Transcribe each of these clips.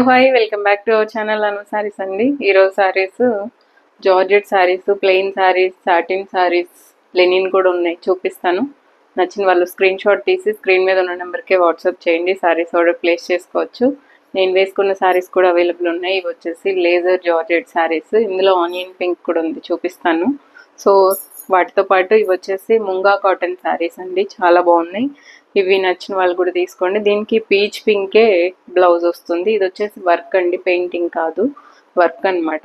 Hello hi welcome back to our channel Anu saris అండి. ఈరోజు saris georgette saris, plain saris, satin saris, linen కూడా ఉన్నాయి, చూపిస్తాను. నచ్చిన వాళ్ళు స్క్రీన్ షాట్ తీసి స్క్రీన్ మీద ఉన్న నెంబర్కే వాట్సాప్ చేయండి. సారీస్ ఆర్డర్ ప్లేస్ చేసుకోవచ్చు. నేను వేసుకున్న సారీస్ కూడా అవైలబుల్ ఉన్నాయి. ఇవి వచ్చేసి లేజర్ జార్జెట్ సారీస్, ఇందులో ఆనియన్ పింక్ కూడా ఉంది, చూపిస్తాను. సో వాటితో పాటు ఇవి వచ్చేసి ముంగా కాటన్ సారీస్ అండి, చాలా బాగున్నాయి. ఇవి నచ్చిన వాళ్ళు కూడా తీసుకోండి. దీనికి పీచ్ పింకే బ్లౌజ్ వస్తుంది. ఇది వచ్చేసి వర్క్ అండి, పెయింటింగ్ కాదు, వర్క్ అనమాట.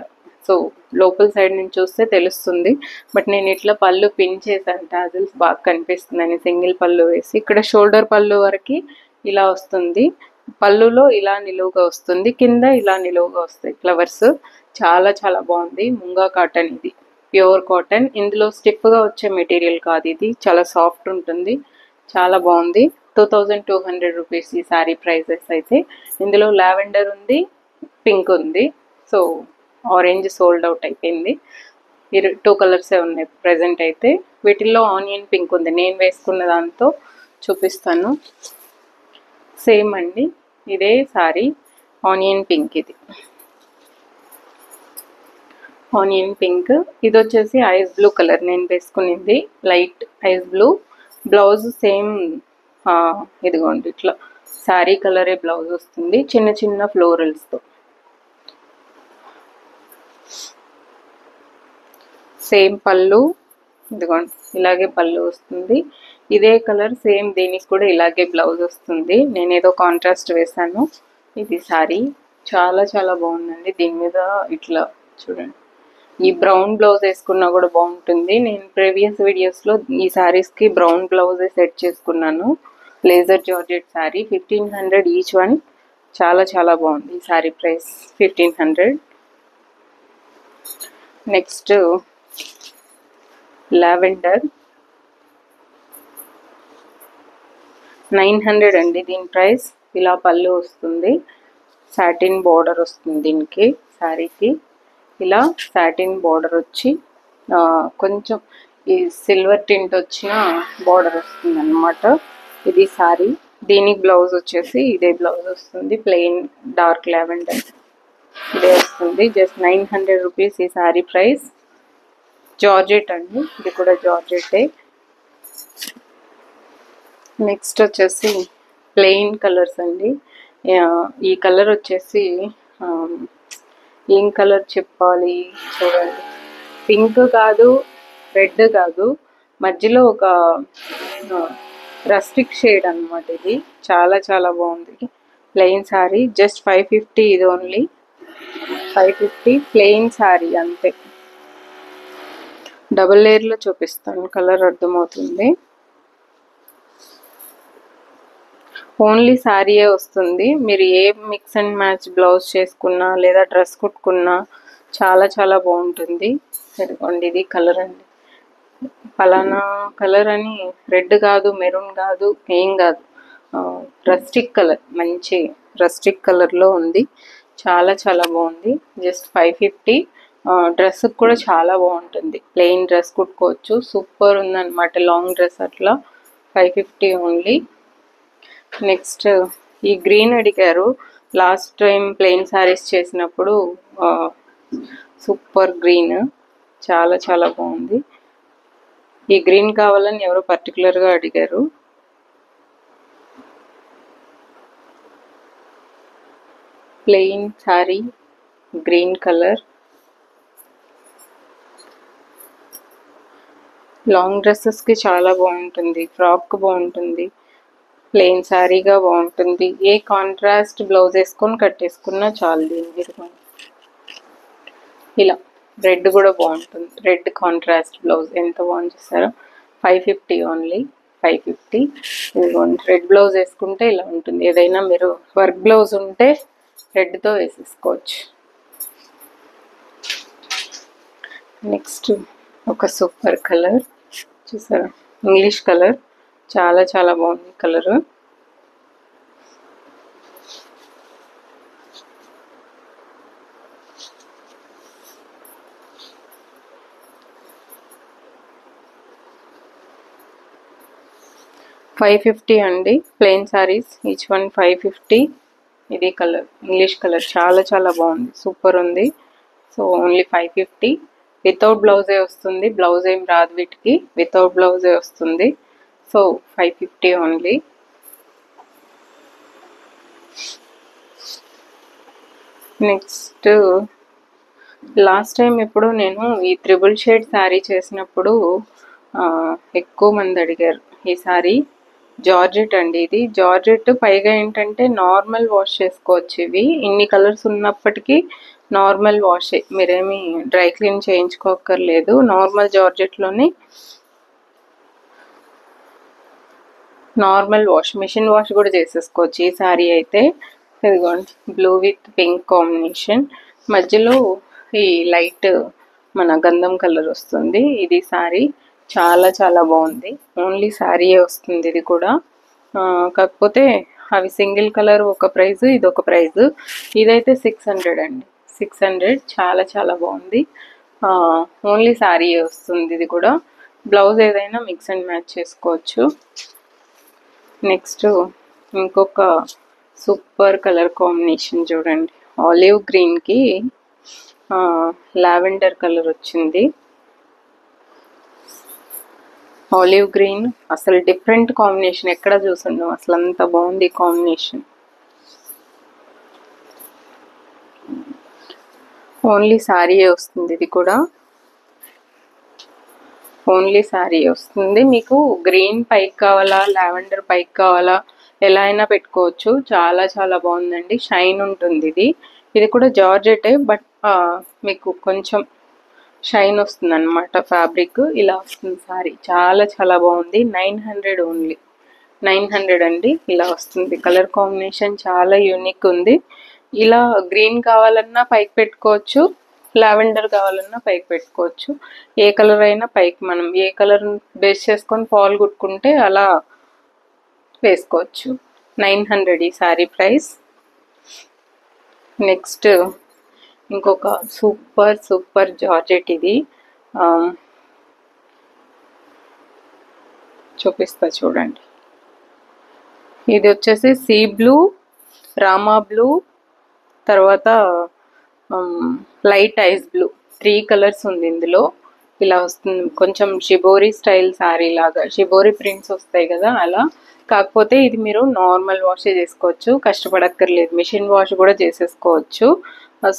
సో లోపల సైడ్ నుంచి చూస్తే తెలుస్తుంది. బట్ నేను ఇట్లా పళ్ళు పిన్ చేశాను, టాజిల్స్ బాగా కనిపిస్తుందని సింగిల్ పళ్ళు వేసి. ఇక్కడ షోల్డర్ పళ్ళు వరకు ఇలా వస్తుంది, పళ్ళులో ఇలా నిలువుగా వస్తుంది, కింద ఇలా నిలువుగా వస్తాయి ఫ్లవర్స్. చాలా చాలా బాగుంది. ముంగా కాటన్, ఇది ప్యూర్ కాటన్. ఇందులో స్టిఫ్గా వచ్చే మెటీరియల్ కాదు, ఇది చాలా సాఫ్ట్ ఉంటుంది, చాలా బాగుంది. 2200 రూపీస్ ఈ శారీ ప్రైజెస్ అయితే. ఇందులో లావెండర్ ఉంది, పింక్ ఉంది. సో ఆరెంజ్ సోల్డ్ అవుట్ అయిపోయింది. 2 కలర్సే ఉన్నాయి ప్రజెంట్ అయితే. వీటిల్లో ఆనియన్ పింక్ ఉంది, నేను వేసుకున్న దాంతో చూపిస్తాను. సేమ్ అండి, ఇదే శారీ, ఆనియన్ పింక్. ఇది ఆనియన్ పింక్. ఇది వచ్చేసి ఐస్ బ్లూ కలర్, నేను వేసుకునేది light ice blue. Blouse same, ఇదిగోండి ఇట్లా శారీ కలరే బ్లౌజ్ వస్తుంది, చిన్న చిన్న ఫ్లోరల్స్తో. సేమ్ పళ్ళు, ఇదిగోండి ఇలాగే పళ్ళు వస్తుంది. ఇదే కలర్ సేమ్, దీనికి కూడా ఇలాగే బ్లౌజ్ వస్తుంది. నేను ఏదో కాంట్రాస్ట్ వేసాను. ఇది శారీ చాలా చాలా బాగుందండి. దీని మీద ఇట్లా చూడండి, ఈ బ్రౌన్ బ్లౌజ్ వేసుకున్నా కూడా బాగుంటుంది. నేను ప్రీవియస్ వీడియోస్లో ఈ శారీస్కి బ్రౌన్ బ్లౌజే సెట్ చేసుకున్నాను. Laser georgette sari, 1500 each one. చాలా చాలా బాగుంది. ఈ శారీ ప్రైస్ 1500. నెక్స్ట్ లావెండర్, 900 అండి దీని ప్రైస్. ఇలా పళ్ళు వస్తుంది, సాటిన్ బోర్డర్ వస్తుంది దీనికి, శారీకి ఇలా సాటిన్ బోర్డర్ వచ్చి కొంచెం ఈ సిల్వర్ టింట్ వచ్చిన బోర్డర్ వస్తుంది అన్నమాట. ఇది శారీ. దీనికి బ్లౌజ్ వచ్చేసి ఇదే బ్లౌజ్ వస్తుంది, ప్లెయిన్ డార్క్ లావెండర్ ఇదే వస్తుంది. జస్ట్ 900 రూపీస్ ఈ శారీ ప్రైస్. జార్జెట్ అండి, ఇది కూడా జార్జెటే. నెక్స్ట్ వచ్చేసి ప్లెయిన్ కలర్స్ అండి. ఈ కలర్ వచ్చేసి ఏం కలర్ చెప్పాలి చూడండి, పింక్ కాదు, రెడ్ కాదు, మధ్యలో ఒక రస్టిక్ షేడ్ అనమాట. ఇది చాలా చాలా బాగుంది. Plain sari, just 550. ఇది ఓన్లీ 550 ప్లెయిన్ శారీ అంతే. డబుల్ లేయర్లో చూపిస్తాను, కలర్ అర్థమవుతుంది. ఓన్లీ శారీయే వస్తుంది. మీరు ఏ మిక్స్ అండ్ మ్యాచ్ బ్లౌజ్ చేసుకున్నా లేదా డ్రెస్ కుట్టుకున్నా చాలా చాలా బాగుంటుంది. ఇదిగోండి ఇది కలర్ అండి, ఫలానా కలర్ అని రెడ్ కాదు, మెరూన్ కాదు, ఏం కాదు, రస్టిక్ కలర్, మంచి రస్టిక్ కలర్లో ఉంది. చాలా చాలా బాగుంది. జస్ట్ 550. డ్రెస్కి కూడా చాలా బాగుంటుంది, ప్లెయిన్ డ్రెస్ కుట్టుకోవచ్చు. సూపర్ ఉందన్నమాట, లాంగ్ డ్రెస్ అట్లా. 550 ఓన్లీ. నెక్స్ట్ ఈ గ్రీన్ అడిగారు లాస్ట్ టైం ప్లెయిన్ శారీస్ చేసినప్పుడు. సూపర్ గ్రీన్, చాలా చాలా బాగుంది. ఈ గ్రీన్ కావాలని ఎవరో పర్టికులర్గా అడిగారు. Plain sari, green colour, long డ్రెస్సెస్కి చాలా బాగుంటుంది, ఫ్రాక్ బాగుంటుంది, ప్లెయిన్ శారీగా బాగుంటుంది. ఏ కాంట్రాస్ట్ బ్లౌజ్ వేసుకొని కట్టేసుకున్నా చాలు. దీనికి ఇలా రెడ్ కూడా బాగుంటుంది, రెడ్ కాంట్రాస్ట్ బ్లౌజ్ ఎంత బాగుంది చూసారా. 550 ఓన్లీ, 550. ఇదిగోండి రెడ్ బ్లౌజ్ వేసుకుంటే ఇలా ఉంటుంది. ఏదైనా మీరు వర్క్ బ్లౌజ్ ఉంటే రెడ్తో వేసేసుకోవచ్చు. నెక్స్ట్ ఒక సూపర్ కలర్ చూసారా, ఇంగ్లీష్ కలర్, చాలా చాలా బాగుంది కలర్. $550 అండి. Plain saris each one 550. ఇది కలర్ ఇంగ్లీష్ కలర్ చాలా చాలా బాగుంది, సూపర్ ఉంది. So only 550. వితౌట్ బ్లౌజే వస్తుంది, బ్లౌజ్ ఏం రాదు వీటికి, వితౌట్ బ్లౌజే వస్తుంది. So 550 only. Next last time ఎప్పుడు నేను ఈ త్రిబుల్ షేడ్ శారీ చేసినప్పుడు ఎక్కువ మంది అడిగారు. ఈ శారీ జార్జెట్ అండి, ఇది జార్జెట్. పైగా ఏంటంటే నార్మల్ వాష్ చేసుకోవచ్చు ఇవి, ఇన్ని కలర్స్ ఉన్నప్పటికీ నార్మల్ వాషే, మీరేమి డ్రై క్లీన్ చేయించుకోక్కర్లేదు. నార్మల్ జార్జెట్లోనే నార్మల్ వాష్, మిషన్ వాష్ కూడా చేసేసుకోవచ్చు ఈ శారీ అయితే. ఇదిగోండి బ్లూ విత్ పింక్ కాంబినేషన్, మధ్యలో ఈ లైట్ మన గంధం కలర్ వస్తుంది. ఇది శారీ చాలా చాలా బాగుంది. ఓన్లీ శారీయే వస్తుంది ఇది కూడా. కాకపోతే అవి సింగిల్ కలర్ ఒక ప్రైస్, ఇది ఒక ప్రైస్. ఇదైతే 600 అండి, 600. చాలా చాలా బాగుంది. ఓన్లీ శారీయే వస్తుంది ఇది కూడా. బ్లౌజ్ ఏదైనా మిక్స్ అండ్ మ్యాచ్ చేసుకోవచ్చు. నెక్స్ట్ ఇంకొక సూపర్ కలర్ కాంబినేషన్ చూడండి, ఆలివ్ గ్రీన్కి లావెండర్ కలర్ వచ్చింది. ఆలివ్ గ్రీన్ అసలు డిఫరెంట్ కాంబినేషన్, ఎక్కడ చూసుంటాం అసలు, అంత బాగుంది కాంబినేషన్. ఓన్లీ శారీయే వస్తుంది ఇది కూడా, ఓన్లీ శారీ వస్తుంది. మీకు గ్రీన్ పైకి కావాలా, లావెండర్ పైకి కావాలా, ఎలా అయినా పెట్టుకోవచ్చు. చాలా చాలా బాగుందండి, షైన్ ఉంటుంది ఇది. ఇది కూడా జార్జెటే, బట్ మీకు కొంచెం షైన్ వస్తుంది అనమాట, ఫ్యాబ్రిక్ ఇలా వస్తుంది శారీ. చాలా చాలా బాగుంది. 900 ఓన్లీ, 900 అండి. ఇలా వస్తుంది కలర్ కాంబినేషన్, చాలా యూనిక్ ఉంది. ఇలా గ్రీన్ కావాలన్నా పైకి పెట్టుకోవచ్చు, లావెండర్ కావాలన్నా పైకి పెట్టుకోవచ్చు. ఏ కలర్ అయినా పైకి మనం ఏ కలర్ బేస్ చేసుకొని పాలు కుట్టుకుంటే అలా వేసుకోవచ్చు. 900 ఈ శారీ ప్రైస్. నెక్స్ట్ ఇంకొక సూపర్ సూపర్ జార్జెట్, ఇది చూపిస్తా చూడండి. ఇది వచ్చేసి సీ బ్లూ, రామా బ్లూ, తర్వాత లైట్ ఐస్ బ్లూ, 3 కలర్స్ ఉంది ఇందులో. ఇలా వస్తుంది కొంచెం షిబోరి స్టైల్ శారీ లాగా, షిబోరి ప్రింట్స్ వస్తాయి కదా అలా. కాకపోతే ఇది మీరు నార్మల్ వాషే చేసుకోవచ్చు, కష్టపడక్కర్లేదు, మిషన్ వాష్ కూడా చేసేసుకోవచ్చు.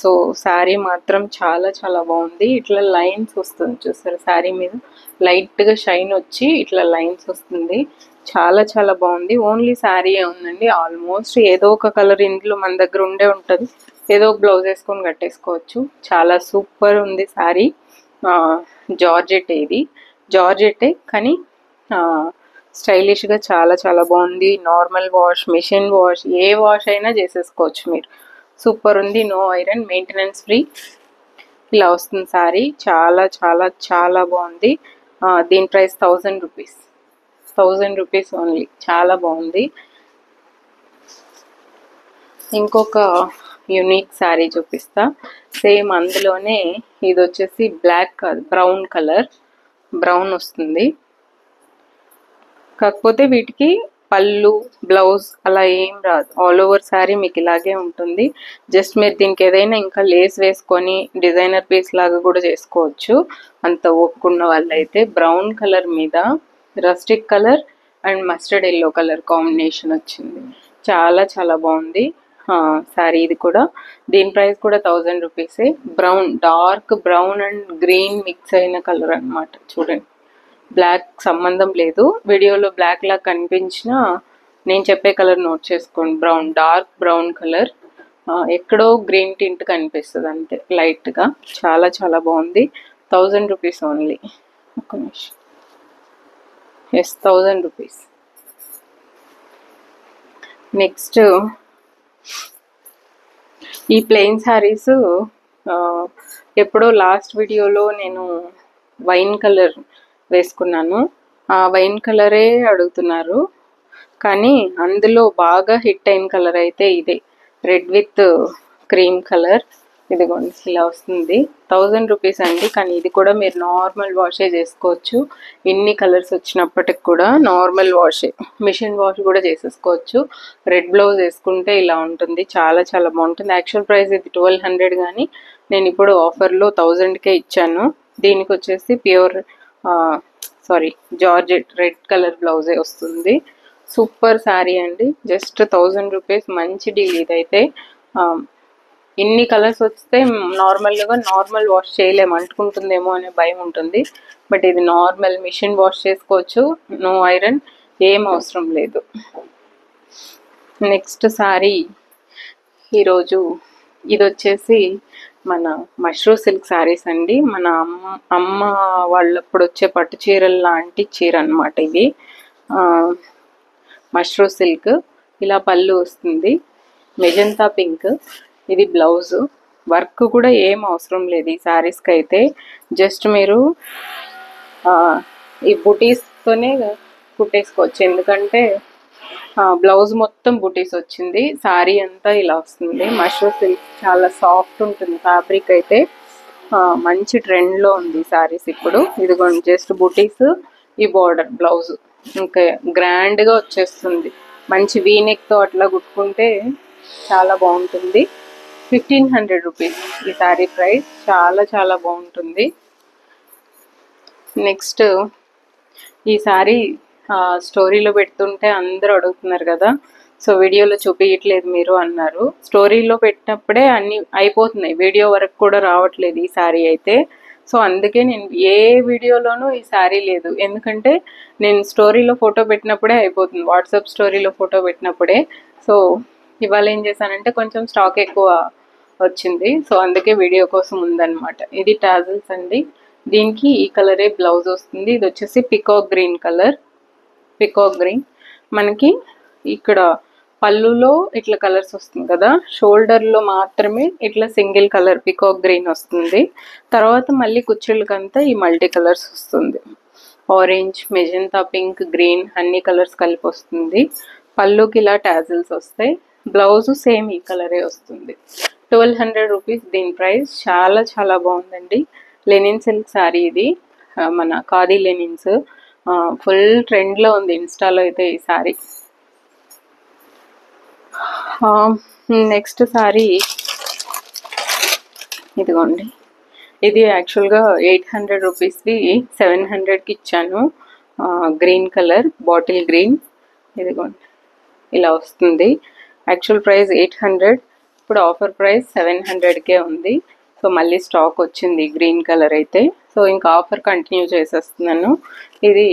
సో శారీ మాత్రం చాలా చాలా బాగుంది. ఇట్లా లైన్స్ వస్తుంది చూసారు, శారీ మీద లైట్గా షైన్ వచ్చి ఇట్లా లైన్స్ వస్తుంది. చాలా చాలా బాగుంది. ఓన్లీ శారీయే ఉందండి. ఆల్మోస్ట్ ఏదో ఒక కలర్ ఇందులో మన దగ్గర ఉండే ఉంటుంది, ఏదో బ్లౌజ్ వేసుకొని కట్టేసుకోవచ్చు. చాలా సూపర్ ఉంది శారీ. జార్జెట్, ఇది జార్జెటే కానీ స్టైలిష్గా చాలా చాలా బాగుంది. నార్మల్ వాష్, మిషన్ వాష్, ఏ వాష్ అయినా చేసేసుకోవచ్చు మీరు. సూపర్ ఉంది, నో ఐరన్, మెయింటెనెన్స్ ఫ్రీ. ఇలా వస్తుంది శారీ, చాలా చాలా చాలా బాగుంది. దీని ప్రైస్ 1000 రూపీస్, 1000 రూపీస్ ఓన్లీ. చాలా బాగుంది. ఇంకొక యూనిక్ శారీ చూపిస్తా, సేమ్ అందులోనే. ఇది వచ్చేసి బ్లాక్ కాదు, బ్రౌన్ కలర్, బ్రౌన్ వస్తుంది. కాకపోతే వీటికి పళ్ళు, బ్లౌజ్ అలా ఏం రాదు, ఆల్ ఓవర్ శారీ మీకు ఇలాగే ఉంటుంది. జస్ట్ మీరు దీనికి ఏదైనా ఇంకా లేస్ వేసుకొని డిజైనర్ పీస్ లాగా కూడా చేసుకోవచ్చు, అంత ఒప్పుకున్న వాళ్ళైతే. బ్రౌన్ కలర్ మీద rustic colour and mustard yellow colour combination వచ్చింది. చాలా చాలా బాగుంది శారీ ఇది కూడా. దీని ప్రైస్ కూడా 1000 రూపీసే. Brown, dark brown and green mix అయిన కలర్ అనమాట. చూడండి, బ్లాక్ సంబంధం లేదు, వీడియోలో బ్లాక్ లా కనిపించినా నేను చెప్పే కలర్ నోట్ చేసుకోండి. బ్రౌన్, డార్క్ బ్రౌన్ కలర్, ఎక్కడో గ్రీన్ టింట్ కనిపిస్తుంది అంతే లైట్గా. చాలా చాలా బాగుంది. 1000 రూపీస్ ఓన్లీ. ఒక నిమిషం, ఎస్ 1000 రూపీస్. నెక్స్ట్ ఈ ప్లెయిన్ శారీస్ ఎప్పుడో లాస్ట్ వీడియోలో నేను వైన్ కలర్ వేసుకున్నాను, ఆ వైన్ కలరే అడుగుతున్నారు. కానీ అందులో బాగా హిట్ అయిన కలర్ అయితే ఇదే, రెడ్ విత్ క్రీమ్ కలర్. ఇదిగోండి ఇలా వస్తుంది. 1000 రూపీస్ అండి. కానీ ఇది కూడా మీరు నార్మల్ వాషే చేసుకోవచ్చు. ఇన్ని కలర్స్ వచ్చినప్పటికి కూడా నార్మల్ వాషే, మిషన్ వాష్ కూడా చేసేసుకోవచ్చు. రెడ్ బ్లౌజ్ వేసుకుంటే ఇలా ఉంటుంది. చాలా చాలా బాగుంటుంది. యాక్చువల్ ప్రైస్ ఇది 1200, కానీ నేను ఇప్పుడు ఆఫర్లో 1000కే ఇచ్చాను. దీనికి వచ్చేసి ప్యూర్ జార్జెట్ రెడ్ కలర్ బ్లౌజే వస్తుంది. సూపర్ శారీ అండి. Just 1000 rupees. మంచి డీల్ ఇదైతే. ఇన్ని కలర్స్ వస్తే నార్మల్ వాష్ చేయలేము, అంటుకుంటుందేమో అనే భయం ఉంటుంది. బట్ ఇది నార్మల్ మిషన్ వాష్ చేసుకోవచ్చు. నో ఐరన్, ఏం అవసరం లేదు. నెక్స్ట్ శారీ ఈరోజు ఇది వచ్చేసి మన మష్రూ సిల్క్ శారీస్ అండి. మన అమ్మ వాళ్ళప్పుడు వచ్చే పట్టు చీరలు లాంటి చీర అనమాట ఇది. మష్రూ సిల్క్. ఇలా పళ్ళు వస్తుంది, మెజంతా పింక్. ఇది బ్లౌజ్. వర్క్ కూడా ఏం అవసరం లేదు ఈ శారీస్కి అయితే. జస్ట్ మీరు ఈ బుటీస్తోనే కుట్టేసుకోవచ్చు, ఎందుకంటే బ్లౌజ్ మొత్తం బుటీస్ వచ్చింది. శారీ అంతా ఇలా వస్తుంది. మష్రూ సిల్క్ చాలా సాఫ్ట్ ఉంటుంది ఫ్యాబ్రిక్ అయితే. మంచి ట్రెండ్లో ఉంది శారీస్ ఇప్పుడు. ఇదిగోండి జస్ట్ బుటీస్, ఈ బార్డర్ బ్లౌజ్ ఇంకా గ్రాండ్గా వచ్చేస్తుంది. మంచి వీనెక్తో అట్లా కుట్టుకుంటే చాలా బాగుంటుంది. 1500 రూపీస్ ఈ శారీ ప్రైస్. చాలా చాలా బాగుంటుంది. నెక్స్ట్ ఈ శారీ స్టోరీలో పెడుతుంటే అందరూ అడుగుతున్నారు కదా, సో వీడియోలో చూపించట్లేదు మీరు అన్నారు. స్టోరీలో పెట్టినప్పుడే అన్నీ అయిపోతున్నాయి, వీడియో వరకు కూడా రావట్లేదు ఈ శారీ అయితే. సో అందుకే నేను ఏ వీడియోలోనూ ఈ శారీ లేదు, ఎందుకంటే నేను స్టోరీలో ఫోటో పెట్టినప్పుడే అయిపోతుంది, వాట్సాప్ స్టోరీలో ఫోటో పెట్టినప్పుడే. సో ఇవాళ ఏం చేశానంటే కొంచెం స్టాక్ ఎక్కువ వచ్చింది, సో అందుకే వీడియో కోసం ఉందన్నమాట. ఇది టాజిల్స్ అండి. దీనికి ఈ కలరే బ్లౌజ్ వస్తుంది. ఇది వచ్చేసి peacock green colour. Peacock green మనకి ఇక్కడ పళ్ళులో ఇట్లా కలర్స్ వస్తుంది కదా, షోల్డర్లో మాత్రమే ఇట్లా సింగిల్ కలర్ పికాక్ గ్రీన్ వస్తుంది. తర్వాత మళ్ళీ కుచ్చిళ్ళకంతా ఈ మల్టీ కలర్స్ వస్తుంది. ఆరెంజ్, మెజంతా పింక్, గ్రీన్ అన్ని కలర్స్ కలిపి వస్తుంది. పళ్ళుకి ఇలా టాజిల్స్ వస్తాయి. బ్లౌజ్ సేమ్ ఈ కలరే వస్తుంది. 1200 రూపీస్ దీని ప్రైస్. చాలా చాలా బాగుందండి. లెనిన్ సిల్క్ శారీ ఇది, మన ఖాదీ లెనిన్స్. ఫుల్ ట్రెండ్లో ఉంది ఇన్స్టాలో అయితే ఈ శారీ. నెక్స్ట్ శారీ ఇదిగోండి. ఇది యాక్చువల్గా 800 రూపీస్ది 700కి ఇచ్చాను. Green colour, bottle green. ఇదిగోండి ఇలా వస్తుంది. యాక్చువల్ ప్రైస్ 800, ఇప్పుడు ఆఫర్ ప్రైస్ 700కే ఉంది. సో మళ్ళీ స్టాక్ వచ్చింది గ్రీన్ కలర్ అయితే. సో ఇంకా ఆఫర్ కంటిన్యూ చేసేస్తున్నాను. ఇది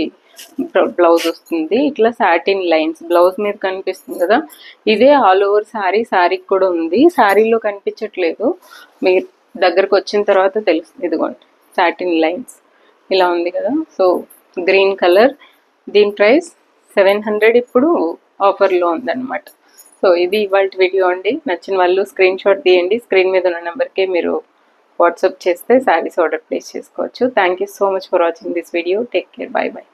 బ్లౌజ్ వస్తుంది. ఇట్లా సాటిన్ లైన్స్ బ్లౌజ్ మీద కనిపిస్తుంది కదా, ఇదే ఆల్ ఓవర్ శారీకి కూడా ఉంది. శారీలో కనిపించట్లేదు, మీరు దగ్గరకు వచ్చిన తర్వాత తెలుస్తుంది. ఇదిగోండి సాటిన్ లైన్స్ ఇలా ఉంది కదా. So green colour. దీని ప్రైస్ 700, ఇప్పుడు ఆఫర్లో ఉందన్నమాట. సో ఇది ఇవాళ వీడియో అండి. నచ్చిన వాళ్ళు స్క్రీన్ షాట్ తీయండి. స్క్రీన్ మీద ఉన్న నెంబర్కి మీరు వాట్సాప్ చేస్తే శారీస్ ఆర్డర్ ప్లేస్ చేసుకోవచ్చు. Thank you so much for watching this video. Take care. By by.